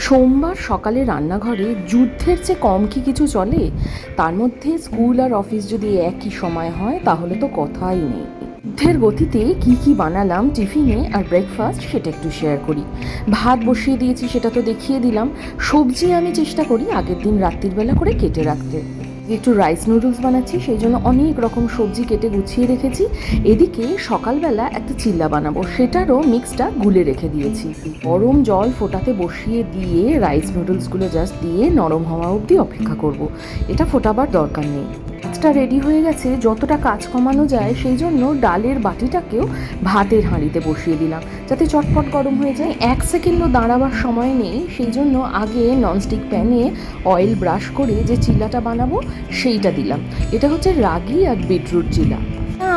সোমবার সকালে রান্নাঘরে যুদ্ধের চেয়ে কম কি কিছু চলে। তার মধ্যে স্কুল আর অফিস যদি একই সময় হয় তাহলে তো কথাই নেই। যুদ্ধের গতিতে কি কি বানালাম টিফিনে আর ব্রেকফাস্ট সেটা একটু শেয়ার করি। ভাত বসিয়ে দিয়েছি, সেটা তো দেখিয়ে দিলাম। সবজি আমি চেষ্টা করি আগের দিন রাত্রির বেলা করে কেটে রাখতে। একটু রাইস নুডলস বানাচ্ছি, সেই জন্য অনেক রকম সবজি কেটে গুছিয়ে রেখেছি। এদিকে সকালবেলা একটা চিল্লা বানাবো, সেটারও মিক্সটা গুলে রেখে দিয়েছি। গরম জল ফোটাতে বসিয়ে দিয়ে রাইস নুডলসগুলো জাস্ট দিয়ে নরম হওয়া অবধি অপেক্ষা করব। এটা ফোটাবার দরকার নেই। কাজটা রেডি হয়ে গেছে, যতটা কাজ কমানো যায় সেই জন্য ডালের বাটিটাকেও ভাতের হাঁড়িতে বসিয়ে দিলাম যাতে চটপট গরম হয়ে যায়। 1 সেকেন্ডও দাঁড়াবার সময় নেই, সেই জন্য আগে ননস্টিক প্যানে অয়েল ব্রাশ করে যে চিল্লাটা বানাবো সেইটা দিলাম। এটা হচ্ছে রাগি আর বিটরুট চিলা।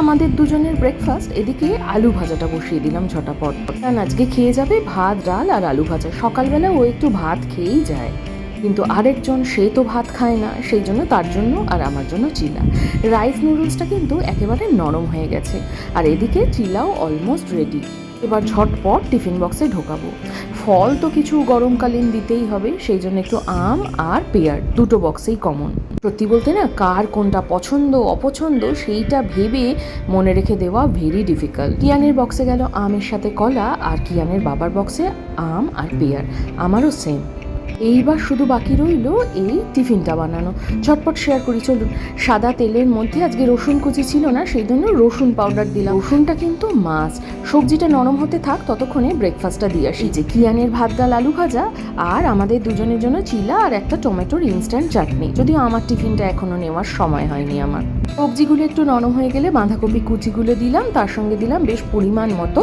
আমাদের দুজনের ব্রেকফাস্ট। এদিকে আলু ভাজাটা বসিয়ে দিলাম ঝটাপট। কারণ আজকে খেয়ে যাবে ভাত, ডাল আর আলু ভাজা। সকালবেলা ও একটু ভাত খেয়েই যায়, কিন্তু আরেকজন সে তো ভাত খায় না, সেই জন্য তার জন্য আর আমার জন্য চিলা। রাইস নুডলসটা কিন্তু একেবারে নরম হয়ে গেছে, আর এদিকে চিলাও অলমোস্ট রেডি। এবার ঝটপট টিফিন বক্সে ঢোকাবো। ফল তো কিছু গরমকালীন দিতেই হবে, সেই জন্য একটু আম আর পেয়ার দুটো বক্সেই কমন। সত্যি বলতে না, কার কোনটা পছন্দ অপছন্দ সেইটা ভেবে মনে রেখে দেওয়া ভেরি ডিফিকাল্ট। কিয়ানের বক্সে গেল আমের সাথে কলা, আর কিয়ানের বাবার বক্সে আম আর পেয়ার। আমারও সেম। এইবার শুধু বাকি রইল এই টিফিনটা বানানো। ঝটপট শেয়ার করি চলুন। সাদা তেলের মধ্যে আজকে রসুন কুচি ছিল না, সেই জন্য রসুন পাউডার দিলাম। রসুনটা কিন্তু মাস্ট। সবজিটা নরম হতে থাক, ততক্ষণে ব্রেকফাস্টটা দিয়ে আসি। যে কিয়ানের ভাত, ডাল, আলু ভাজা, আর আমাদের দুজনের জন্য চিলা আর একটা টমেটোর ইনস্ট্যান্ট চাটনি। যদিও আমার টিফিনটা এখনও নেওয়ার সময় হয়নি আমার। সবজিগুলো একটু নরম হয়ে গেলে বাঁধাকপি কুচিগুলো দিলাম, তার সঙ্গে দিলাম বেশ পরিমাণ মতো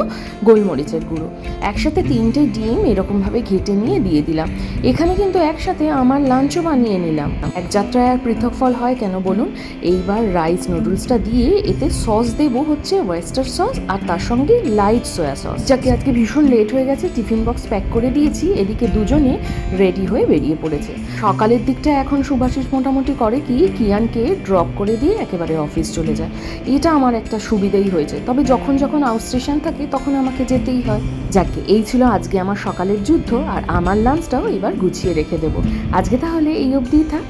গোলমরিচের গুঁড়ো। একসাথে 3টে ডিম এরকমভাবে ঘেটে নিয়ে দিয়ে দিলাম। এখানে কিন্তু একসাথে আমার লাঞ্চও বানিয়ে নিলাম। এক যাত্রায় আর পৃথক ফল হয় কেন বলুন। এইবার রাইস নুডলসটা দিয়ে এতে সস দেবো হচ্ছে ওয়েস্টার সস, আর তার সঙ্গে লাইট সয়া সস। যাকে আজকে ভীষণ লেট হয়ে গেছে, টিফিন বক্স প্যাক করে দিয়েছি। এদিকে দুজনে রেডি হয়ে বেরিয়ে পড়েছে। সকালের দিকটা এখন সুভাষিস মোটামুটি করে কি কিয়ানকে ড্রপ করে দিয়ে একেবারে অফিস চলে যায়। এটা আমার একটা সুবিধেই হয়েছে, তবে যখন যখন আউট স্টেশন থাকে তখন আমাকে যেতেই হয়। যাকে এই ছিল আজকে আমার সকালের যুদ্ধ, আর আমার লাঞ্চটাও এবার গুছিয়ে রেখে দেবো। আজকে তাহলে এই অবধিই থাক।